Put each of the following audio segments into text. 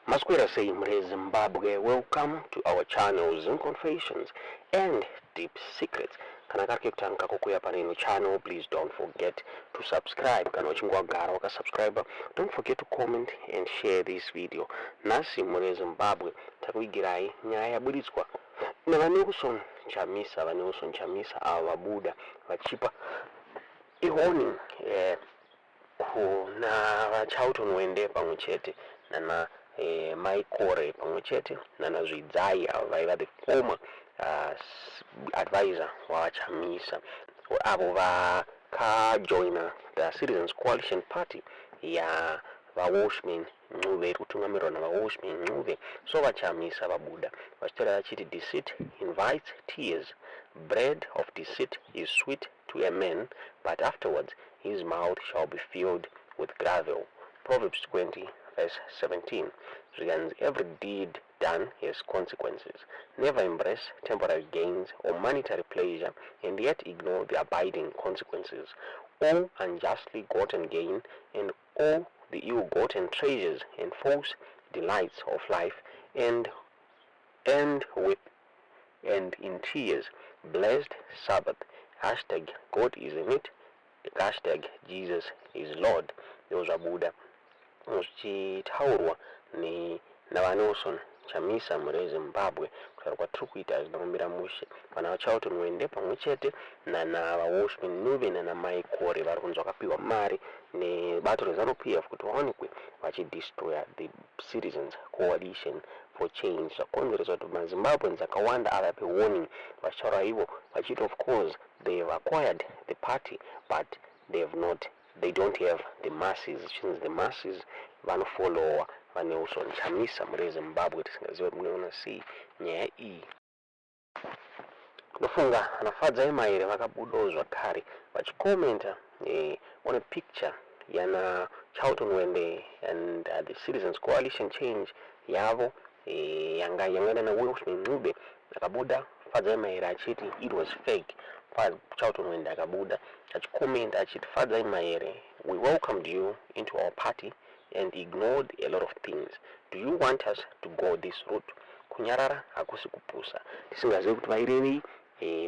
Masquera say Zimbabwe, welcome to our channel Zoom Confessions and Deep Secrets. Kana kake kutanka kukuya paneno channel, please don't forget to subscribe. Kana uchingwagara waka subscribe, don't forget to comment and share this video. Nasi Zimbabwe takuigirai nyaya yabuditswa na vaneuson Chamisa ava Buddha vachipa ihoni kuna vachauton Hwende pamwe chete nana Mai Kore pamwe chete nana Zvidzai vaiva the former advisor wa Chamisa avo vakajoina the Citizens Coalition Party ya vaWashmen Ncube kutungamirwa na vaWashmen Ncube. So vachamisa vabuda vachitaura vachiti deceit invites tears, bread of deceit is sweet to a man, but afterwards his mouth shall be filled with gravel. Proverbs 20 verse 17. Regarding every deed done has consequences. Never embrace temporary gains or monetary pleasure and yet ignore the abiding consequences. All unjustly gotten gain and all the ill-gotten treasures and false delights of life end with and in tears. Blessed Sabbath. Hashtag God is in it. Hashtag Jesus is Lord. Those are Buddha. Muchitaurwa ni na vaneuson Chamisa Zimbabwe kwa trukuita zinakumbira Mushe vana vachauton Hwende pamwe chete na vaWashmen Ncube na Mai Kore vari kunzi vakapiwa mari nebato reZANU-PF kuti vaonekwe vachidestroy the Citizens Coalition for Change. Zvakonzeresa kuti maZimbabweans akawanda avape warning vachitaura ivo vachiti of course they have acquired the party but they don't have the masses, which means the masses vanofollowa vaneuson Chamisa Zimbabwe. Tisingaziva kuti munoona sei nyaya iyi. Ndofunga anafadza emaere vakabudozva kare vachikomenta on a picture yana Chauton Hwende and the Citizens Coalition Change yavo yanga na Washmen Ncube akabuda fadza emaere achiti it was fake. Chauton Hwende akabuda achikomenta achiti fadza emaere, we welcomed you into our party and ignored a lot of things. Do you want us to go this route? Kunyarara hakusi kupusa. Tisingazivi kuti vairevei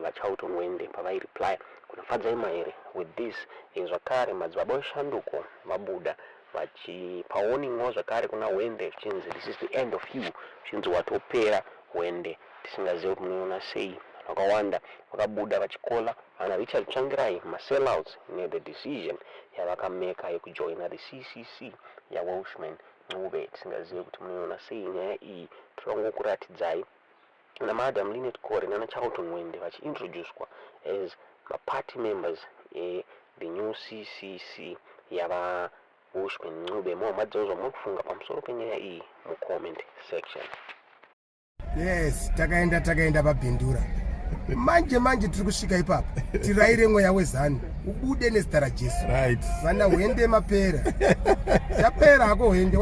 vachauton Hwende pavaireply kuna fadza emaere with this. Zvakare madzibaba eshanduko vabuda vachipaoningwo zvakare kuna Hwende vichinzi this is the end of you, vichinzi Vatopera Hwende. Tisingazivi kuti munoona sei. Vakawanda vakabuda vachikola vana vichatsvangirai masellouts the decision yavakameka yekujoina the CCC yaWashmen Ncube. Tisingazivi kuti munoona sei nyaya iyi. Torangokuratidzai na Madam Linet Kore nana Chauton Hwende vachiintroducedwa as party members the new CCC yavaWashmen Ncube. Madzozva munofunga pamusoro penyaya iyi mucomment section. Yes, takaenda pabhindura. Manje tiri kusvika ipapo tiraire mweya wezanu ubude nezita raJesu. Right. Vana Hwende mapera. Tapera hako Hwende,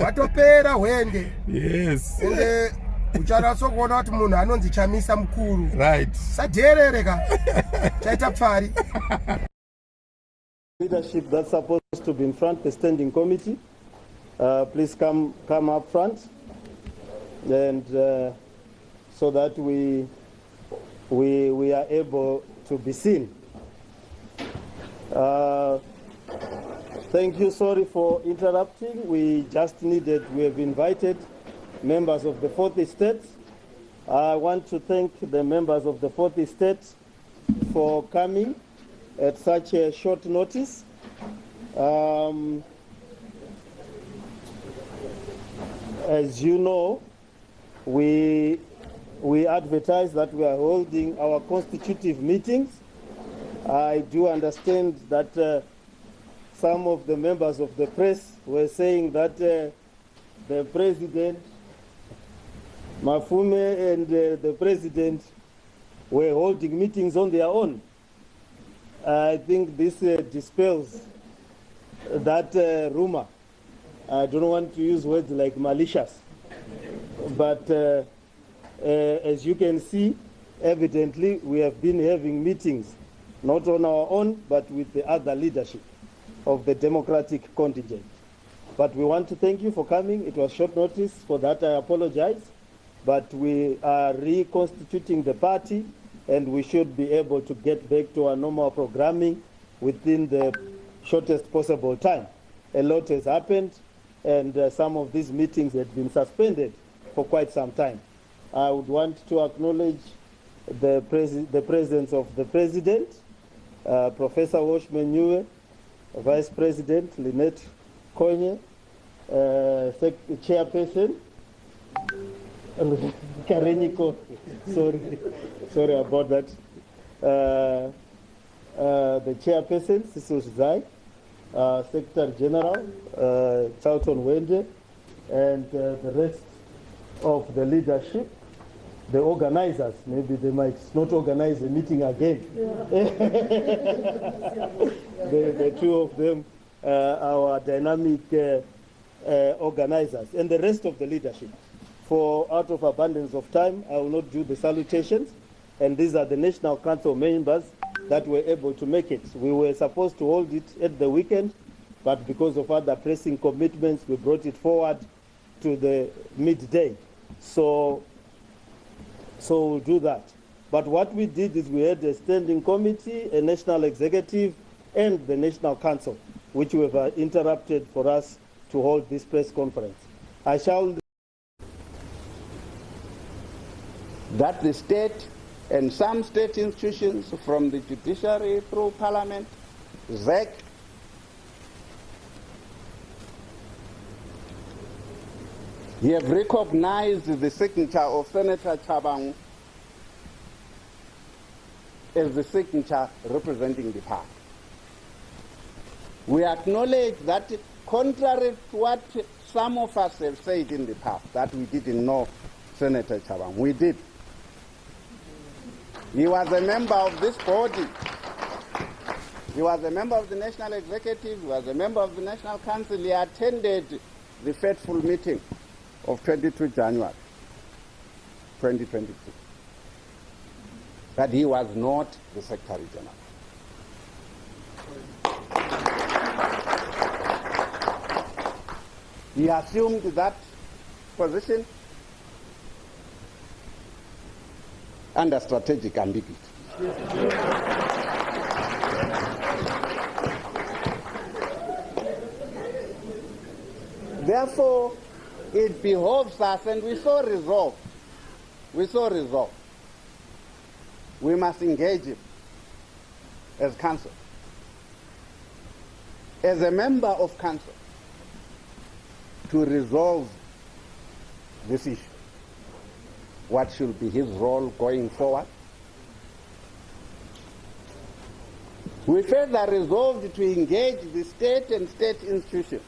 watopera Hwende. Yes. Ende ucharaso kuona kuti munhu anonzi Chamisa mukuru. Right. Saderereka. Chaita pfari. Leadership that's supposed to be in front, the standing committee, please come up front, and so that we are able to be seen. Thank you. Sorry for interrupting. We have invited members of the fourth estate. I want to thank the members of the fourth estate for coming at such a short notice. As you know, we advertise that we are holding our constitutive meetings. I do understand that some of the members of the press were saying that the president, Mafume, and the president were holding meetings on their own. I think this dispels that rumor. I don't want to use words like malicious, but as you can see, evidently we have been having meetings not on our own but with the other leadership of the democratic contingent. But we want to thank you for coming. It was short notice. For that, I apologize. But we are reconstituting the party, and we should be able to get back to our normal programming within the shortest possible time. A lot has happened, and some of these meetings had been suspended for quite some time. I would want to acknowledge the presence of the President, Professor Washman, Vice President Lynette Konye, Chairperson Kareniko, sorry about that. The Chairperson, Sisus Zai, Secretary General, Charlton Hwende, and the rest of the leadership, the organizers. Maybe they might not organize a meeting again. The two of them, our dynamic organizers, and the rest of the leadership. For out of abundance of time, I will not do the salutations, and these are the National Council members that were able to make it. We were supposed to hold it at the weekend, but because of other pressing commitments, we brought it forward to the midday. So we'll do that. But what we did is we had a standing committee, a national executive, and the National Council, which we have interrupted for us to hold this press conference. I shall... That the state and some state institutions, from the judiciary through parliament, ZEC, have recognized the signature of Senator Chabang as the signature representing the party. We acknowledge that, contrary to what some of us have said in the past, that we didn't know Senator Chabang. We did. He was a member of this body. He was a member of the National Executive. He was a member of the National Council. He attended the fateful meeting of 22 January 2022. But he was not the Secretary General. He assumed that position under strategic ambiguity. Therefore, it behoves us, and we so resolve. We must engage him as council, as a member of council, to resolve this issue. What should be his role going forward? We further resolved to engage the state and state institutions